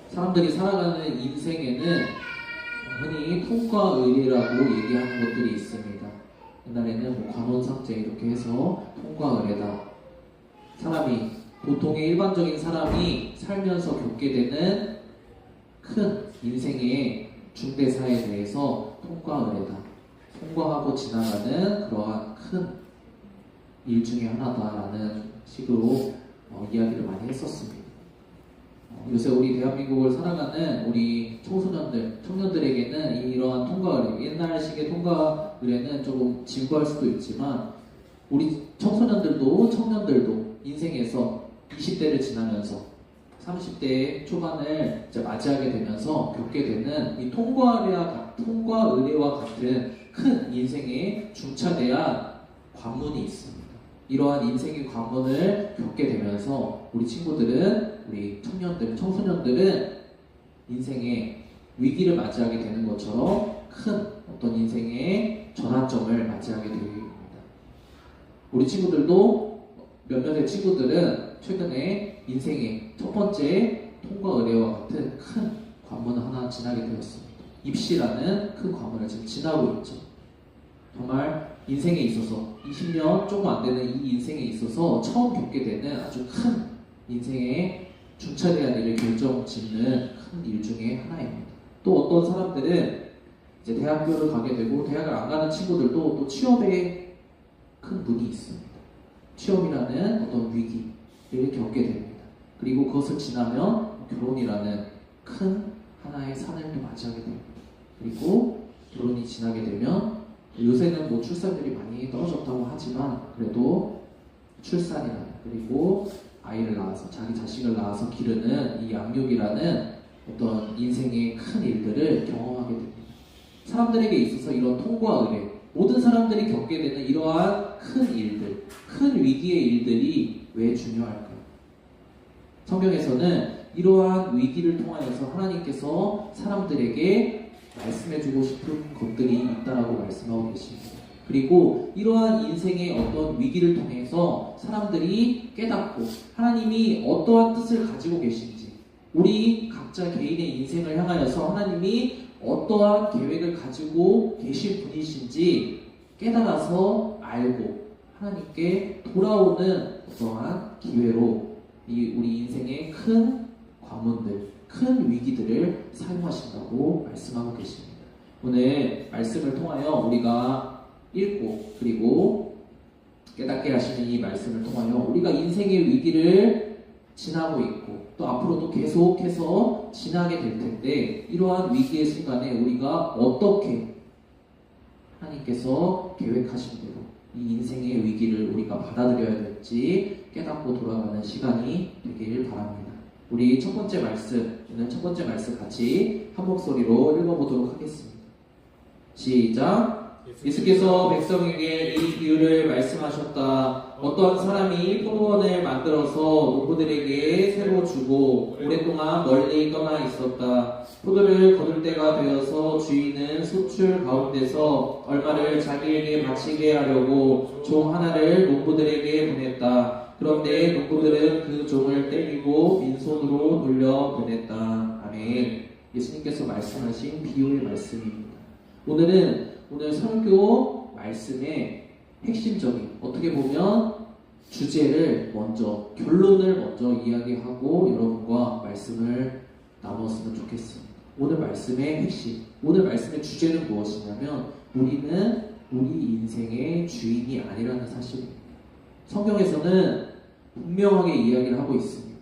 사람들이 살아가는 인생에는 흔히 통과 의례라고 얘기하는 것들이 있습니다. 옛날에는 뭐 관혼상제 이렇게 해서 통과 의례다. 사람이 보통의 일반적인 사람이 살면서 겪게 되는 큰 인생의 중대사에 대해서 통과 의례다. 통과하고 지나가는 그러한 큰 일 중에 하나다라는 식으로 이야기를 많이 했었습니다. 요새 우리 대한민국을 살아가는 우리 청소년들, 청년들에게는 이러한 통과 의례, 옛날식의 통과 의례는 조금 진부할 수도 있지만 우리 청소년들도 청년들도 인생에서 20대를 지나면서 30대 초반을 이제 맞이하게 되면서 겪게 되는 이 통과 의례와 같은 큰 인생의 중차대한 관문이 있습니다. 이러한 인생의 관문을 겪게 되면서 우리 친구들은, 우리 청년들, 청소년들은 인생의 위기를 맞이하게 되는 것처럼 큰 어떤 인생의 전환점을 맞이하게 됩니다. 우리 친구들도 몇몇의 친구들은 최근에 인생의 첫 번째 통과 의례와 같은 큰 관문을 하나 지나게 되었습니다. 입시라는 큰 관문을 지금 지나고 있죠. 정말 인생에 있어서 20년 조금 안 되는 이 인생에 있어서 처음 겪게 되는 아주 큰 인생의 중차대한 일을 결정짓는 큰 일 중에 하나입니다. 또 어떤 사람들은 이제 대학교를 가게 되고 대학을 안 가는 친구들도 또 취업에 큰 문이 있습니다. 취업이라는 어떤 위기를 겪게 됩니다. 그리고 그것을 지나면 결혼이라는 큰 하나의 산을 또 맞이하게 됩니다. 그리고 결혼이 지나게 되면 요새는 뭐 출산율이 많이 떨어졌다고 하지만 그래도 출산이라는, 그리고 아이를 낳아서 자기 자식을 낳아서 기르는 이 양육이라는 어떤 인생의 큰 일들을 경험하게 됩니다. 사람들에게 있어서 이런 통과 의례, 모든 사람들이 겪게 되는 이러한 큰 일들, 큰 위기의 일들이 왜 중요할까요? 성경에서는 이러한 위기를 통하여서 하나님께서 사람들에게 말씀해주고 싶은 것들이 있다라고 말씀하고 계십니다. 그리고 이러한 인생의 어떤 위기를 통해서 사람들이 깨닫고 하나님이 어떠한 뜻을 가지고 계신지, 우리 각자 개인의 인생을 향하여서 하나님이 어떠한 계획을 가지고 계신 분이신지 깨달아서 알고 하나님께 돌아오는 어떠한 기회로 우리 인생의 큰 관문들, 큰 위기들을 사용하신다고 말씀하고 계십니다. 오늘 말씀을 통하여 우리가 읽고 그리고 깨닫게 하시는 이 말씀을 통하여 우리가 인생의 위기를 지나고 있고 또 앞으로도 계속해서 지나게 될 텐데, 이러한 위기의 순간에 우리가 어떻게 하나님께서 계획하신 대로 이 인생의 위기를 우리가 받아들여야 될지 깨닫고 돌아가는 시간이 되길 바랍니다. 우리 첫 번째 말씀, 오늘 첫 번째 말씀 같이 한 목소리로 읽어보도록 하겠습니다. 시작. 예수께서 백성에게 이 비유를 말씀하셨다. 어떤 사람이 포도원을 만들어서 농부들에게 새로 주고 오랫동안 멀리 떠나 있었다. 포도를 거둘 때가 되어서 주인은 소출 가운데서 얼마를 자기에게 바치게 하려고 종 하나를 농부들에게 보냈다. 그런데 농부들은 그 종을 때리고 빈손으로 돌려보냈다. 아멘. 예수님께서 말씀하신 비유의 말씀입니다. 오늘 설교 말씀의 핵심적인, 어떻게 보면 주제를 먼저, 결론을 먼저 이야기하고 여러분과 말씀을 나눴으면 좋겠습니다. 오늘 말씀의 핵심, 오늘 말씀의 주제는 무엇이냐면 우리는 우리 인생의 주인이 아니라는 사실입니다. 성경에서는 분명하게 이야기를 하고 있습니다.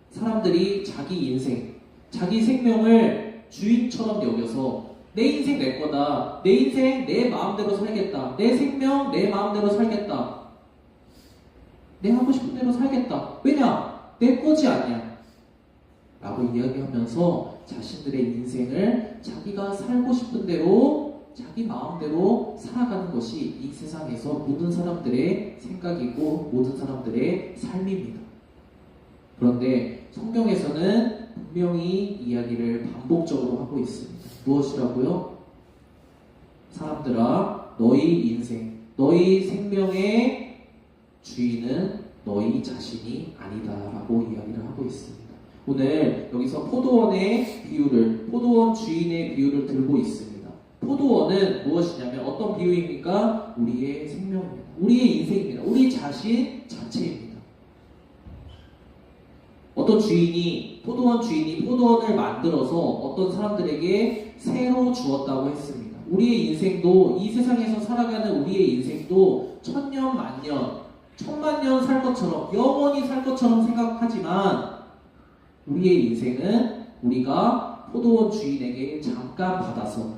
사람들이 자기 인생, 자기 생명을 주인처럼 여겨서 내 인생 내 거다, 내 인생 내 마음대로 살겠다, 내 생명 내 마음대로 살겠다, 내 하고 싶은 대로 살겠다. 왜냐? 내 거지 않냐? 라고 이야기하면서 자신들의 인생을 자기가 살고 싶은 대로 자기 마음대로 살아가는 것이 이 세상에서 모든 사람들의 생각이고 모든 사람들의 삶입니다. 그런데 성경에서는 분명히 이야기를 반복적으로 하고 있습니다. 무엇이라고요? 사람들아, 너희 인생, 너희 생명의 주인은 너희 자신이 아니다 라고 이야기를 하고 있습니다. 오늘 여기서 포도원의 비유를, 포도원 주인의 비유를 들고 있습니다. 포도원은 무엇이냐면 어떤 비유입니까? 우리의 생명입니다. 우리의 인생입니다. 우리 자신 자체입니다. 어떤 주인이, 포도원 주인이 포도원을 만들어서 어떤 사람들에게 새로 주었다고 했습니다. 우리의 인생도, 이 세상에서 살아가는 우리의 인생도 천년, 만년, 천만년 살 것처럼, 영원히 살 것처럼 생각하지만 우리의 인생은 우리가 포도원 주인에게 잠깐 받아서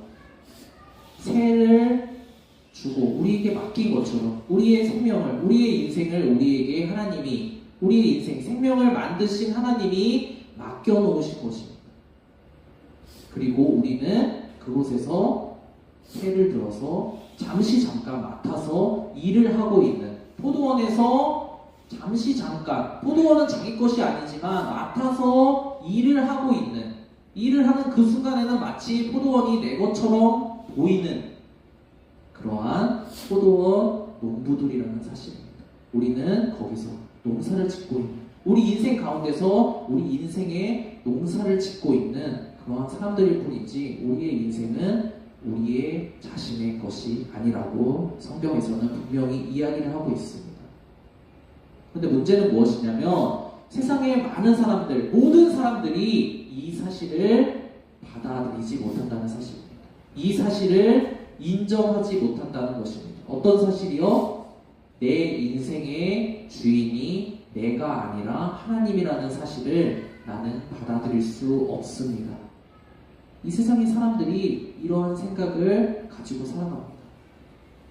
새를 주고 우리에게 맡긴 것처럼 우리의 생명을, 우리의 인생을 우리에게 하나님이, 우리의 인생, 생명을 만드신 하나님이 맡겨놓으신 것입니다. 그리고 우리는 그곳에서 새를 들어서 잠시 잠깐 맡아서 일을 하고 있는, 포도원에서 잠시 잠깐, 포도원은 자기 것이 아니지만 맡아서 일을 하고 있는, 일을 하는 그 순간에는 마치 포도원이 내 것처럼 보이는 그러한 포도원 농부들이라는 사실입니다. 우리는 거기서 농사를 짓고 있는, 우리 인생 가운데서 우리 인생의 농사를 짓고 있는 그러한 사람들일 뿐이지 우리의 인생은 우리의 자신의 것이 아니라고 성경에서는 분명히 이야기를 하고 있습니다. 근데 문제는 무엇이냐면 세상의 많은 사람들, 모든 사람들이 이 사실을 받아들이지 못한다는 사실입니다. 이 사실을 인정하지 못한다는 것입니다. 어떤 사실이요? 내 인생의 주인이 내가 아니라 하나님이라는 사실을 나는 받아들일 수 없습니다. 이 세상의 사람들이 이러한 생각을 가지고 살아갑니다.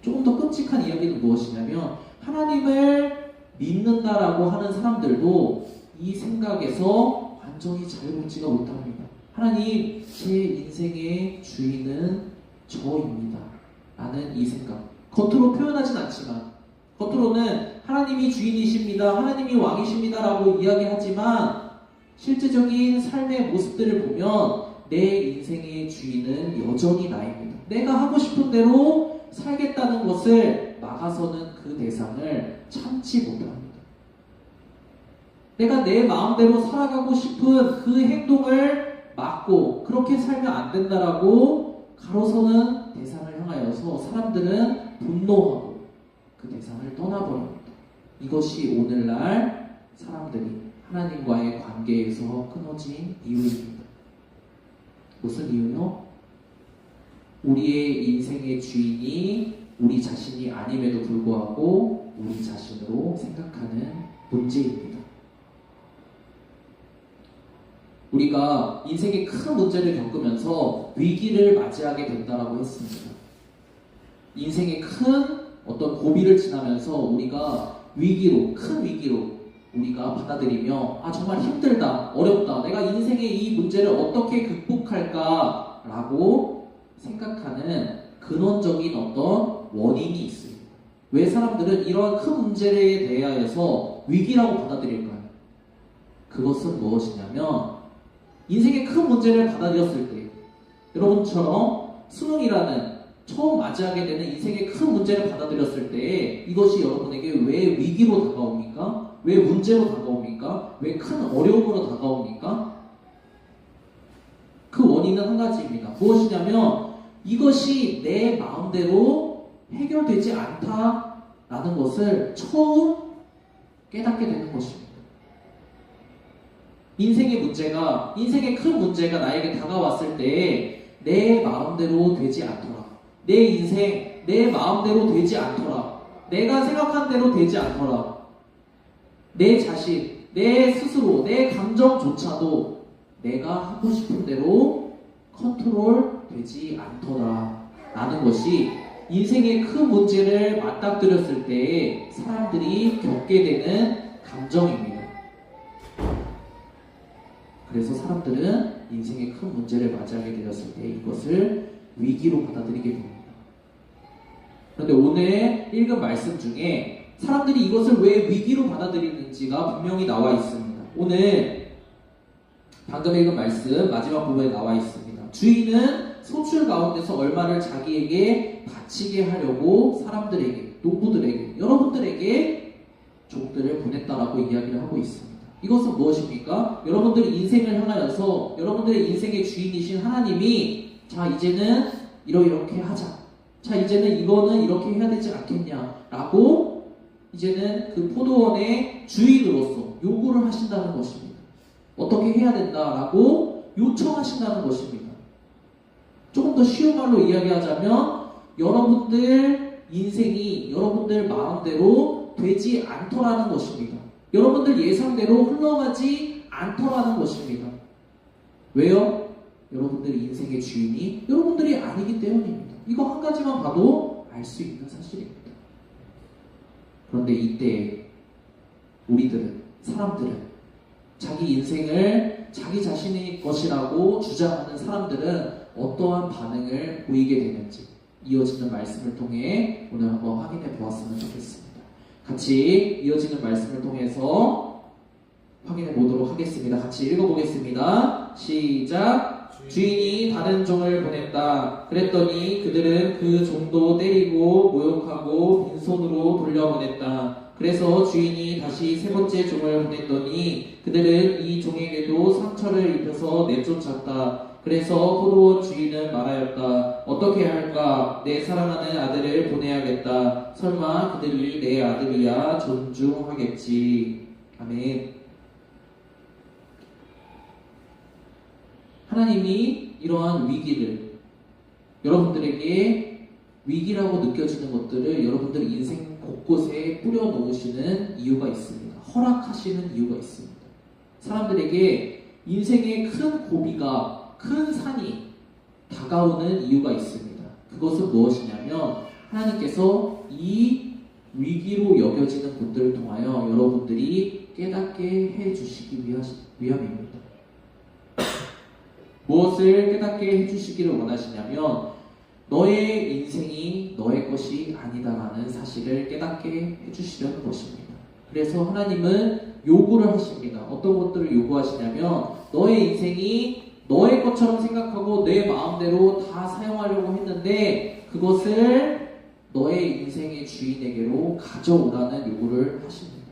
조금 더 끔찍한 이야기는 무엇이냐면 하나님을 믿는다라고 하는 사람들도 이 생각에서 완전히 자유롭지가 못합니다. 하나님, 제 인생의 주인은 저입니다. 라는 이 생각. 겉으로 표현하진 않지만, 겉으로는 하나님이 주인이십니다, 하나님이 왕이십니다 라고 이야기하지만 실제적인 삶의 모습들을 보면 내 인생의 주인은 여전히 나입니다. 내가 하고 싶은 대로 살겠다는 것을 막아서는 그 대상을 참지 못합니다. 내가 내 마음대로 살아가고 싶은 그 행동을 막고 그렇게 살면 안 된다라고 가로서는 대상을 향하여서 사람들은 분노하고 그 대상을 떠나버립니다. 이것이 오늘날 사람들이 하나님과의 관계에서 끊어진 이유입니다. 무슨 이유요? 우리의 인생의 주인이 우리 자신이 아님에도 불구하고 우리 자신으로 생각하는 문제입니다. 우리가 인생의 큰 문제를 겪으면서 위기를 맞이하게 된다라고 했습니다. 인생의 큰 어떤 고비를 지나면서 우리가 위기로, 큰 위기로 우리가 받아들이며 정말 힘들다, 어렵다, 내가 인생의 이 문제를 어떻게 극복할까 라고 생각하는 근원적인 어떤 원인이 있습니다. 왜 사람들은 이러한 큰 문제에 대하여서 위기라고 받아들일까요? 그것은 무엇이냐면 인생의 큰 문제를 받아들였을 때 여러분처럼 수능이라는 처음 맞이하게 되는 인생의 큰 문제를 받아들였을 때 이것이 여러분에게 왜 위기로 다가옵니까? 왜 문제로 다가옵니까? 왜 큰 어려움으로 다가옵니까? 그 원인은 한 가지입니다. 무엇이냐면 이것이 내 마음대로 해결되지 않다라는 것을 처음 깨닫게 되는 것입니다. 인생의 문제가, 인생의 큰 문제가 나에게 다가왔을 때 내 마음대로 되지 않더라. 내 인생, 내 마음대로 되지 않더라. 내가 생각한 대로 되지 않더라. 내 자신, 내 스스로, 내 감정조차도 내가 하고 싶은 대로 컨트롤 되지 않더라. 라는 것이 인생의 큰 문제를 맞닥뜨렸을 때 사람들이 겪게 되는 감정입니다. 그래서 사람들은 인생의 큰 문제를 맞이하게 되었을 때 이것을 위기로 받아들이게 됩니다. 그런데 오늘 읽은 말씀 중에 사람들이 이것을 왜 위기로 받아들이는지가 분명히 나와 있습니다. 오늘 방금 읽은 말씀 마지막 부분에 나와 있습니다. 주인은 소출 가운데서 얼마를 자기에게 바치게 하려고 사람들에게, 농부들에게, 여러분들에게 종들을 보냈다라고 이야기를 하고 있습니다. 이것은 무엇입니까? 여러분들의 인생을 향하여서 여러분들의 인생의 주인이신 하나님이 자 이제는 이렇게 하자. 자 이제는 이거는 이렇게 해야 되지 않겠냐라고 이제는 그 포도원의 주인으로서 요구를 하신다는 것입니다. 어떻게 해야 된다라고 요청하신다는 것입니다. 조금 더 쉬운 말로 이야기하자면 여러분들 인생이 여러분들 마음대로 되지 않더라는 것입니다. 여러분들 예상대로 흘러가지 않더라는 것입니다. 왜요? 여러분들의 인생의 주인이 여러분들이 아니기 때문입니다. 이거 한 가지만 봐도 알 수 있는 사실입니다. 그런데 이때 우리들은, 사람들은 자기 인생을 자기 자신의 것이라고 주장하는 사람들은 어떠한 반응을 보이게 되는지 이어지는 말씀을 통해 오늘 한번 확인해 보았으면 좋겠습니다. 같이 이어지는 말씀을 통해서 확인해 보도록 하겠습니다. 같이 읽어보겠습니다. 시작! 주인이 다른 종을 보냈다. 그랬더니 그들은 그 종도 때리고 모욕하고 빈손으로 돌려보냈다. 그래서 주인이 다시 세 번째 종을 보냈더니 그들은 이 종에게도 상처를 입혀서 내쫓았다. 그래서 포도원 주인은 말하였다. 어떻게 할까? 내 사랑하는 아들을 보내야겠다. 설마 그들이 내 아들이야 존중하겠지. 아멘. 하나님이 이러한 위기를 여러분들에게 위기라고 느껴지는 것들을 여러분들의 인생 곳곳에 뿌려놓으시는 이유가 있습니다. 허락하시는 이유가 있습니다. 사람들에게 인생의 큰 고비가 큰 산이 다가오는 이유가 있습니다. 그것은 무엇이냐면 하나님께서 이 위기로 여겨지는 곳들을 통하여 여러분들이 깨닫게 해주시기 위함입니다. 무엇을 깨닫게 해주시기를 원하시냐면 너의 인생이 너의 것이 아니다라는 사실을 깨닫게 해주시려는 것입니다. 그래서 하나님은 요구를 하십니다. 어떤 것들을 요구하시냐면 너의 인생이 너의 것처럼 생각하고 내 마음대로 다 사용하려고 했는데 그것을 너의 인생의 주인에게로 가져오라는 요구를 하십니다.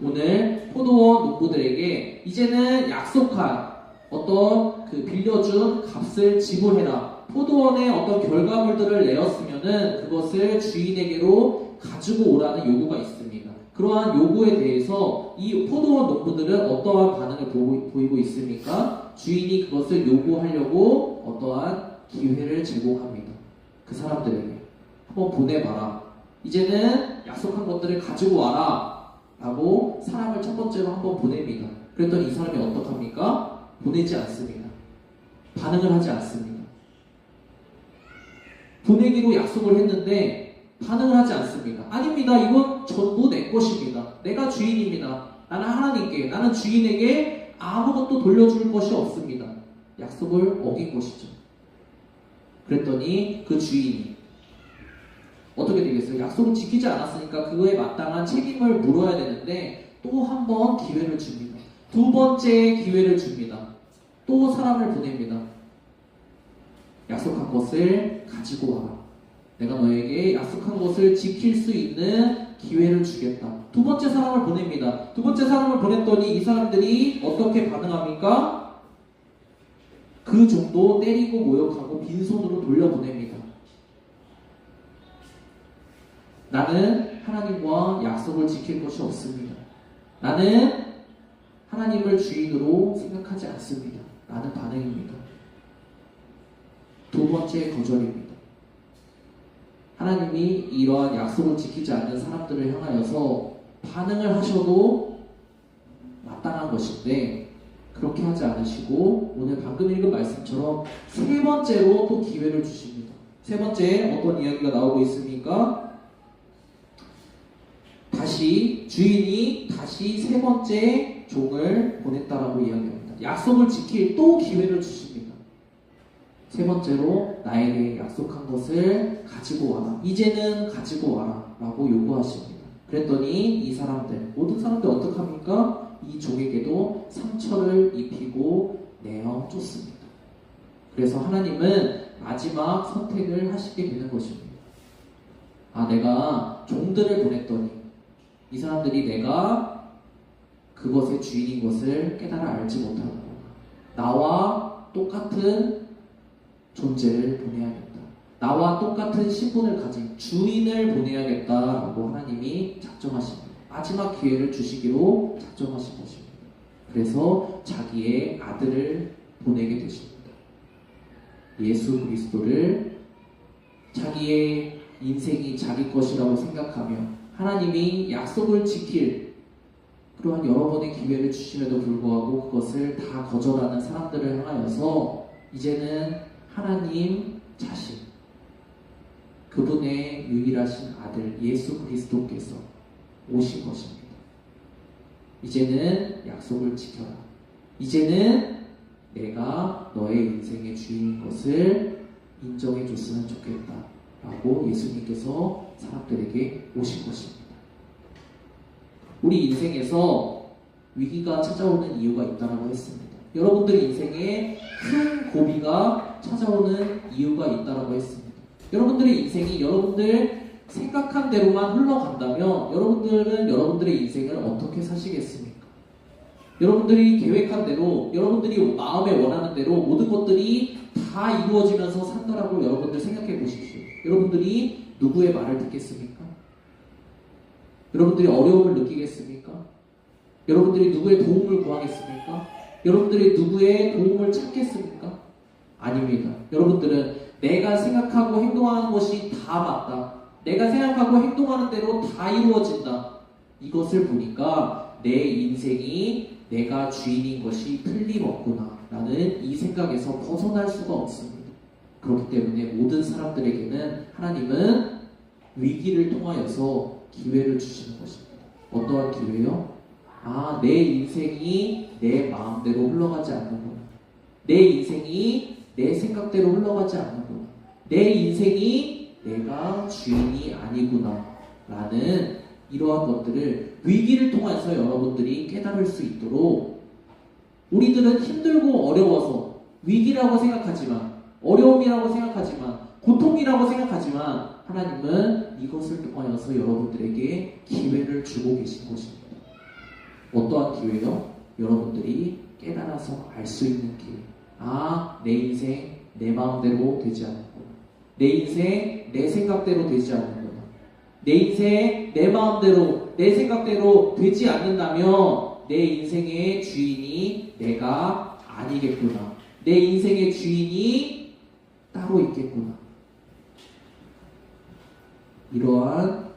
오늘 포도원 농부들에게 이제는 약속한 어떤 그 빌려준 값을 지불해라. 포도원에 어떤 결과물들을 내었으면은 그것을 주인에게로 가지고 오라는 요구가 있습니다. 그러한 요구에 대해서 이 포도원 농부들은 어떠한 반응을 보이고 있습니까? 주인이 그것을 요구하려고 어떠한 기회를 제공합니다. 그 사람들에게 한번 보내봐라. 이제는 약속한 것들을 가지고 와라. 라고 사람을 첫 번째로 한번 보냅니다. 그랬더니 이 사람이 어떡합니까? 보내지 않습니다. 반응을 하지 않습니다. 보내기로 약속을 했는데 반응을 하지 않습니다. 아닙니다. 이건 전부 내 것입니다. 내가 주인입니다. 나는 하나님께, 나는 주인에게 아무것도 돌려줄 것이 없습니다. 약속을 어긴 것이죠. 그랬더니 그 주인이 어떻게 되겠어요? 약속을 지키지 않았으니까 그거에 마땅한 책임을 물어야 되는데 또 한 번 기회를 줍니다. 두 번째 기회를 줍니다. 또 사람을 보냅니다. 약속한 것을 가지고 와라. 내가 너에게 약속한 것을 지킬 수 있는 기회를 주겠다. 두 번째 사람을 보냅니다. 두 번째 사람을 보냈더니 이 사람들이 어떻게 반응합니까? 그 종도 때리고 모욕하고 빈손으로 돌려보냅니다. 나는 하나님과 약속을 지킬 것이 없습니다. 나는 하나님을 주인으로 생각하지 않습니다. 라는 반응입니다. 두 번째 거절입니다. 하나님이 이러한 약속을 지키지 않는 사람들을 향하여서 반응을 하셔도 마땅한 것인데 그렇게 하지 않으시고 오늘 방금 읽은 말씀처럼 세 번째로 또 기회를 주십니다. 세 번째 어떤 이야기가 나오고 있습니까? 주인이 다시 세 번째 종을 보냈다라고 이야기합니다. 약속을 지킬 또 기회를 주십니다. 세 번째로 나에게 약속한 것을 가지고 와라. 이제는 가지고 와라. 라고 요구하십니다. 그랬더니 이 사람들, 모든 사람들 어떡합니까? 이 종에게도 상처를 입히고 내어 쫓습니다. 그래서 하나님은 마지막 선택을 하시게 되는 것입니다. 내가 종들을 보냈더니 이 사람들이 내가 그것의 주인인 것을 깨달아 알지 못하는 거야. 나와 똑같은 존재를 보내야겠다. 나와 똑같은 신분을 가진 주인을 보내야겠다라고 하나님이 작정하십니다. 마지막 기회를 주시기로 작정하신 것입니다. 그래서 자기의 아들을 보내게 되십니다. 예수 그리스도를 자기의 인생이 자기 것이라고 생각하며 하나님이 약속을 지킬 그러한 여러 번의 기회를 주심에도 불구하고 그것을 다 거절하는 사람들을 향하여서 이제는 하나님 자신, 그분의 유일하신 아들 예수 그리스도께서 오신 것입니다. 이제는 약속을 지켜라. 이제는 내가 너의 인생의 주인인 것을 인정해 줬으면 좋겠다 라고 예수님께서 사람들에게 오신 것입니다. 우리 인생에서 위기가 찾아오는 이유가 있다고 했습니다. 여러분들 인생에 큰 고비가 찾아오는 이유가 있다고 했습니다. 여러분들의 인생이 여러분들 생각한 대로만 흘러간다면 여러분들은 여러분들의 인생을 어떻게 사시겠습니까? 여러분들이 계획한 대로, 여러분들이 마음에 원하는 대로 모든 것들이 다 이루어지면서 산다라고 여러분들 생각해 보십시오. 여러분들이 누구의 말을 듣겠습니까? 여러분들이 어려움을 느끼겠습니까? 여러분들이 누구의 도움을 구하겠습니까? 여러분들이 누구의 도움을 찾겠습니까? 아닙니다. 여러분들은 내가 생각하고 행동하는 것이 다 맞다. 내가 생각하고 행동하는 대로 다 이루어진다. 이것을 보니까 내 인생이 내가 주인인 것이 틀림없구나 라는 이 생각에서 벗어날 수가 없습니다. 그렇기 때문에 모든 사람들에게는 하나님은 위기를 통하여서 기회를 주시는 것입니다. 어떠한 기회요? 내 인생이 내 마음대로 흘러가지 않는구나. 내 인생이 내 생각대로 흘러가지 않는구나. 내 인생이 내가 주인이 아니구나 라는 이러한 것들을 위기를 통해서 여러분들이 깨달을 수 있도록 우리들은 힘들고 어려워서 위기라고 생각하지만 어려움이라고 생각하지만 고통이라고 생각하지만 하나님은 이것을 통하여서 여러분들에게 기회를 주고 계신 것입니다. 어떠한 기회요? 여러분들이 깨달아서 알 수 있는 기회. 내 인생 내 마음대로 되지 않는구나. 내 인생 내 생각대로 되지 않는구나. 내 인생 내 마음대로 내 생각대로 되지 않는다면 내 인생의 주인이 내가 아니겠구나. 내 인생의 주인이 따로 있겠구나. 이러한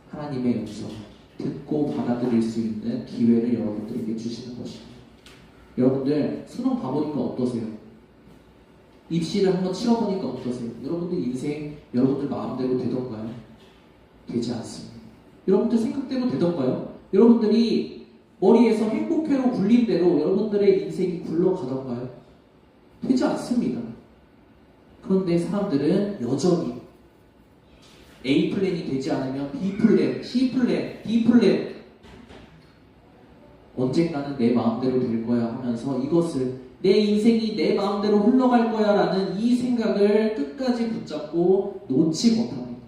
하나님의 음성 듣고 받아들일 수 있는 기회를 여러분들에게 주시는 것입니다. 여러분들 수능 봐보니까 어떠세요? 입시를 한번 치러보니까 어떠세요? 여러분들 인생 여러분들 마음대로 되던가요? 되지 않습니다. 여러분들 생각대로 되던가요? 여러분들이 머리에서 행복회로 굴린 대로 여러분들의 인생이 굴러가던가요? 되지 않습니다. 그런데 사람들은 여전히 A 플랜이 되지 않으면 B 플랜, C 플랜, D 플랜 언젠가는 내 마음대로 될 거야 하면서 이것을 내 인생이 내 마음대로 흘러갈 거야 라는 이 생각을 끝까지 붙잡고 놓지 못합니다.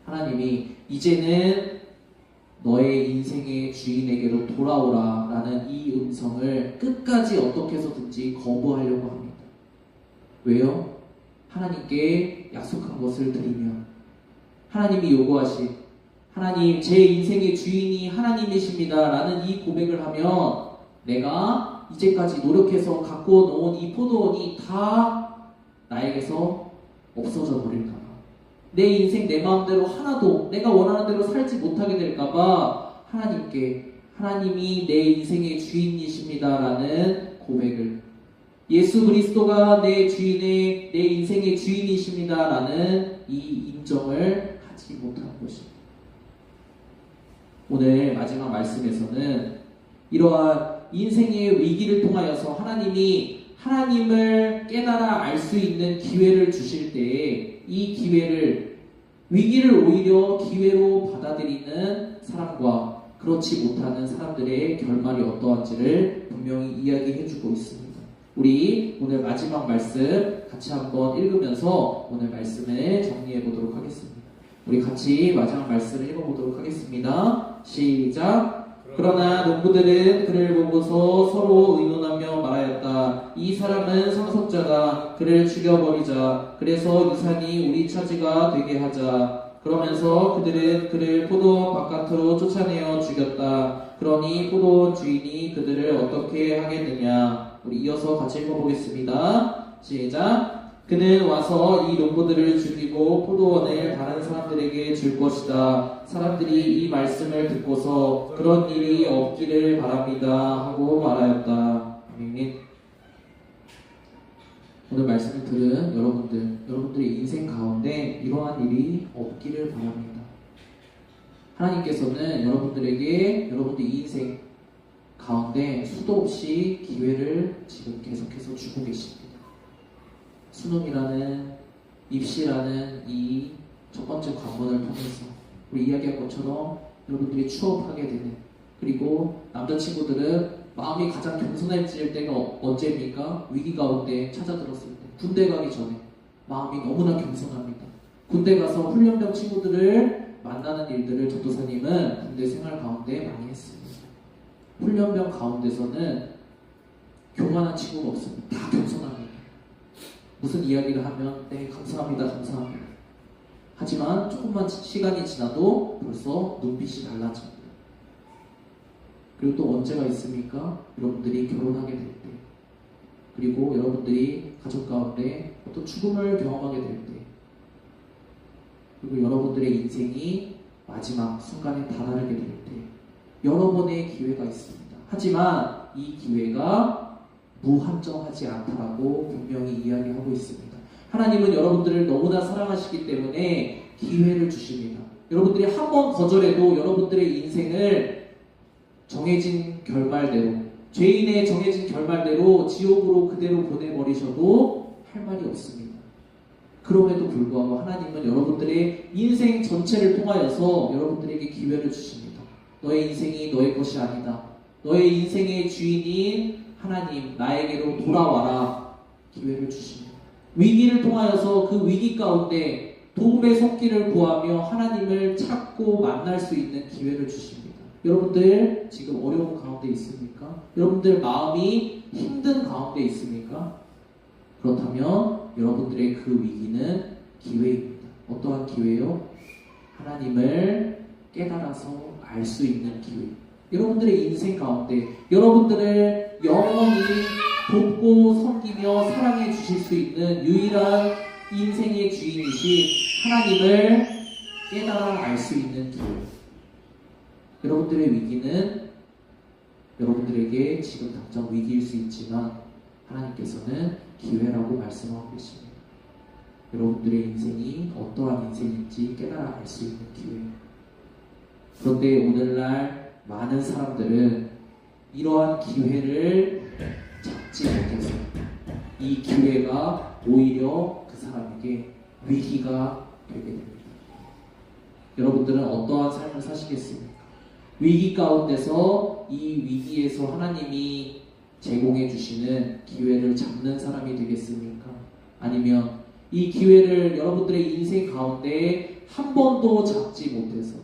하나님이 이제는 너의 인생의 주인에게로 돌아오라 라는 이 음성을 끝까지 어떻게 해서든지 거부하려고 합니다. 왜요? 하나님께 약속한 것을 드리면 하나님이 요구하신 하나님 제 인생의 주인이 하나님이십니다 라는 이 고백을 하면 내가 이제까지 노력해서 갖고 놓은 이 포도원이 다 나에게서 없어져 버릴까봐 내 인생 내 마음대로 하나도 내가 원하는 대로 살지 못하게 될까봐 하나님께 하나님이 내 인생의 주인이십니다 라는 고백을 예수 그리스도가 내 인생의 주인이십니다 라는 이 인정을 하지 못하는 것입니다. 오늘 마지막 말씀에서는 이러한 인생의 위기를 통하여서 하나님이 하나님을 깨달아 알 수 있는 기회를 주실 때에 이 위기를 오히려 기회로 받아들이는 사람과 그렇지 못하는 사람들의 결말이 어떠한지를 분명히 이야기해주고 있습니다. 우리 오늘 마지막 말씀 같이 한번 읽으면서 오늘 말씀을 정리해 보도록 하겠습니다. 우리 같이 마지막 말씀을 읽어보도록 하겠습니다. 시작. 그러나 농부들은 그를 보고서 서로 의논하며 말하였다. 이 사람은 상속자다. 그를 죽여버리자. 그래서 유산이 우리 차지가 되게 하자. 그러면서 그들은 그를 포도원 바깥으로 쫓아내어 죽였다. 그러니 포도원 주인이 그들을 어떻게 하겠느냐. 우리 이어서 같이 읽어보겠습니다. 시작. 그는 와서 이 농부들을 죽이고 포도원을 다른 사람들에게 줄 것이다. 사람들이 이 말씀을 듣고서 그런 일이 없기를 바랍니다 하고 말하였다. 아멘. 오늘 말씀을 들은 여러분들의 인생 가운데 이러한 일이 없기를 바랍니다. 하나님께서는 여러분들에게 여러분들 인생 가운데 수도 없이 기회를 지금 계속해서 주고 계십니다. 수능이라는 입시라는 이 첫 번째 관문을 통해서 우리 이야기한 것처럼 여러분들이 취업하게 되는, 그리고 남자친구들은 마음이 가장 겸손해질 때가 언제입니까? 위기 가운데 찾아들었을 때, 군대 가기 전에 마음이 너무나 겸손합니다. 군대 가서 훈련병 친구들을 만나는 일들을 전도사님은 군대 생활 가운데 많이 했습니다. 훈련병 가운데서는 교만한 친구가 없습니다. 다 겸손합니다. 무슨 이야기를 하면 네 감사합니다 하지만 조금만 시간이 지나도 벌써 눈빛이 달라집니다. 그리고 또 언제가 있습니까? 여러분들이 결혼하게 될 때, 그리고 여러분들이 가족 가운데 어떤 죽음을 경험하게 될 때, 그리고 여러분들의 인생이 마지막 순간에 다다르게 될 때 여러 번의 기회가 있습니다. 하지만 이 기회가 무한정하지 않다라고 분명히 이야기하고 있습니다. 하나님은 여러분들을 너무나 사랑하시기 때문에 기회를 주십니다. 여러분들이 한 번 거절해도 여러분들의 인생을 정해진 결말대로, 죄인의 정해진 결말대로 지옥으로 그대로 보내버리셔도 할 말이 없습니다. 그럼에도 불구하고 하나님은 여러분들의 인생 전체를 통하여서 여러분들에게 기회를 주십니다. 너의 인생이 너의 것이 아니다. 너의 인생의 주인인 하나님, 나에게로 돌아와라. 기회를 주십니다. 위기를 통하여서 그 위기 가운데 도움의 손길을 구하며 하나님을 찾고 만날 수 있는 기회를 주십니다. 여러분들 지금 어려운 가운데 있습니까? 여러분들 마음이 힘든 가운데 있습니까? 그렇다면 여러분들의 그 위기는 기회입니다. 어떠한 기회요? 하나님을 깨달아서 알 수 있는 기회. 여러분들의 인생 가운데 여러분들을 영원히 돕고 섬기며 사랑해 주실 수 있는 유일한 인생의 주인이신 하나님을 깨달아 알 수 있는 기회. 여러분들의 위기는 여러분들에게 지금 당장 위기일 수 있지만 하나님께서는 기회라고 말씀하고 계십니다. 여러분들의 인생이 어떠한 인생인지 깨달아 알 수 있는 기회. 그런데 오늘날 많은 사람들은 이러한 기회를 잡지 못해서 이 기회가 오히려 그 사람에게 위기가 되게 됩니다. 여러분들은 어떠한 삶을 사시겠습니까? 위기 가운데서 이 위기에서 하나님이 제공해 주시는 기회를 잡는 사람이 되겠습니까? 아니면 이 기회를 여러분들의 인생 가운데 한 번도 잡지 못해서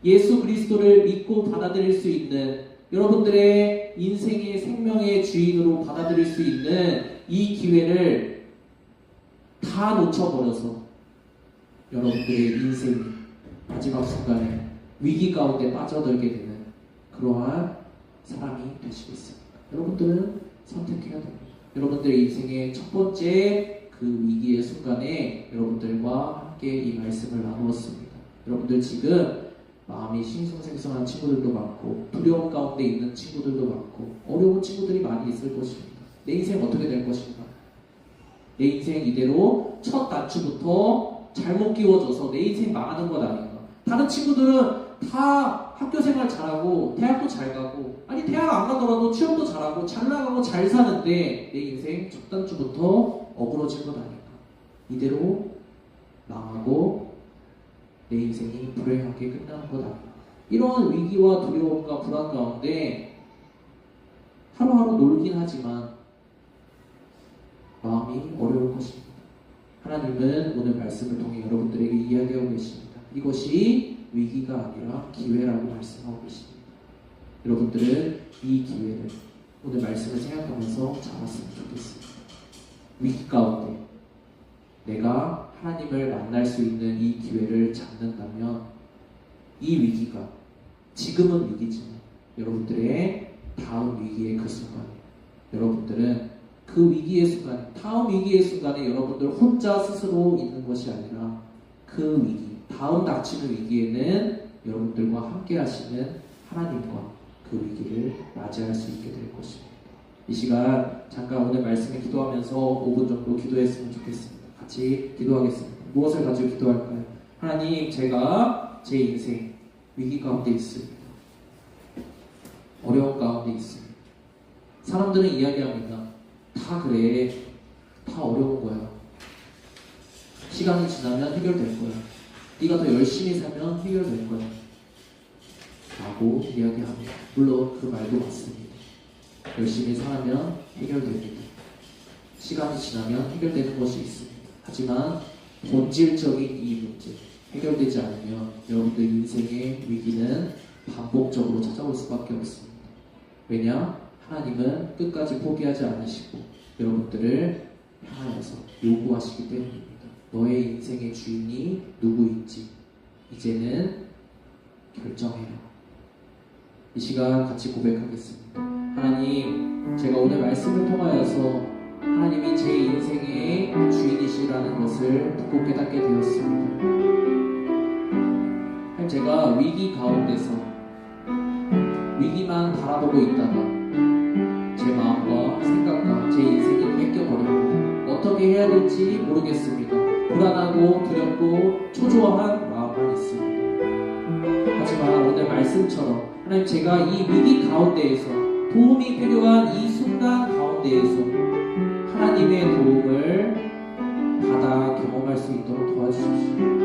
예수 그리스도를 믿고 받아들일 수 있는, 여러분들의 인생의 생명의 주인으로 받아들일 수 있는 이 기회를 다 놓쳐버려서 여러분들의 인생이 마지막 순간에 위기 가운데 빠져들게 되는 그러한 사람이 되시겠습니까? 여러분들은 선택해야 됩니다. 여러분들의 인생의 첫 번째 그 위기의 순간에 여러분들과 함께 이 말씀을 나누었습니다. 여러분들 지금 마음이 싱숭생숭한 친구들도 많고 두려움 가운데 있는 친구들도 많고 어려운 친구들이 많이 있을 것입니다. 내 인생 어떻게 될 것인가? 내 인생 이대로 첫 단추부터 잘못 끼워져서 내 인생 망하는 것 아닌가? 다른 친구들은 다 학교 생활 잘하고 대학도 잘 가고, 아니 대학 안 가더라도 취업도 잘하고 잘 나가고 잘 사는데 내 인생 첫 단추부터 어그러진 것 아닌가? 이대로 망하고 내 인생이 불행하게 끝나는 것 아닌가? 이런 위기와 두려움과 불안 가운데 하루하루 놀긴 하지만 마음이 어려울 것입니다. 하나님은 오늘 말씀을 통해 여러분들에게 이야기하고 계십니다. 이것이 위기가 아니라 기회라고 말씀하고 계십니다. 여러분들은 이 기회를 오늘 말씀을 생각하면서 잡았으면 좋겠습니다. 위기 가운데 내가 하나님을 만날 수 있는 이 기회를 잡는다면 이 위기가 지금은 위기지만 여러분들의 다음 위기의 그 순간에 여러분들은 그 위기의 순간, 다음 위기의 순간에 여러분들 혼자 스스로 있는 것이 아니라 그 위기, 다음 닥치는 위기에는 여러분들과 함께 하시는 하나님과 그 위기를 맞이할 수 있게 될 것입니다. 이 시간 잠깐 오늘 말씀에 기도하면서 5분 정도 기도했으면 좋겠습니다. 같이 기도하겠습니다. 무엇을 가지고 기도할까요? 하나님, 제가 제 인생 위기 가운데 있습니다. 어려운 가운데 있습니다. 사람들은 이야기합니다. 다 그래. 다 어려운 거야. 시간이 지나면 해결될 거야. 네가 더 열심히 살면 해결될 거야. 라고 이야기합니다. 물론 그 말도 맞습니다. 열심히 살면 해결됩니다. 시간이 지나면 해결되는 것이 있습니다. 하지만 본질적인 이 문제, 해결되지 않으면 여러분들 인생의 위기는 반복적으로 찾아올 수밖에 없습니다. 왜냐? 하나님은 끝까지 포기하지 않으시고 여러분들을 향하여서 요구하시기 때문입니다. 너의 인생의 주인이 누구인지 이제는 결정해라. 이 시간 같이 고백하겠습니다. 하나님, 제가 오늘 말씀을 통하여서 하나님이 제 인생의 주인이시라는 것을 듣고 깨닫게 되었습니다. 하나님, 제가 위기 가운데서 위기만 바라보고 있다가 제 마음과 생각과 제 인생이 뺏겨버립니다. 어떻게 해야 될지 모르겠습니다. 불안하고 두렵고 초조한 마음만 있습니다. 하지만 오늘 말씀처럼 하나님, 제가 이 위기 가운데에서 도움이 필요한 이 순간 가운데에서 하나님의 도움을 받아 경험할 수 있도록 도와주십시오.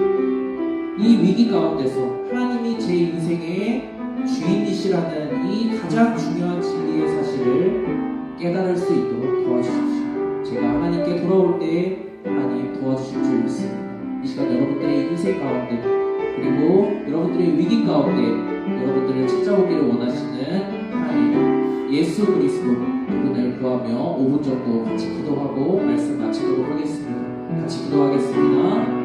이 위기 가운데서 하나님이 제 인생의 주인이시라는 이 가장 중요한 진리의 사실을 깨달을 수 있도록 도와주십시오. 제가 하나님께 돌아올 때 하나님 도와주실 줄 믿습니다. 이 시간 여러분들의 인생 가운데 그리고 여러분들의 위기 가운데 여러분들을 찾아오기를 원하시는 하나님 예수 그리스도 그분을 구하며 5분 정도 같이 기도하고 말씀 마치도록 하겠습니다. 같이 기도하겠습니다.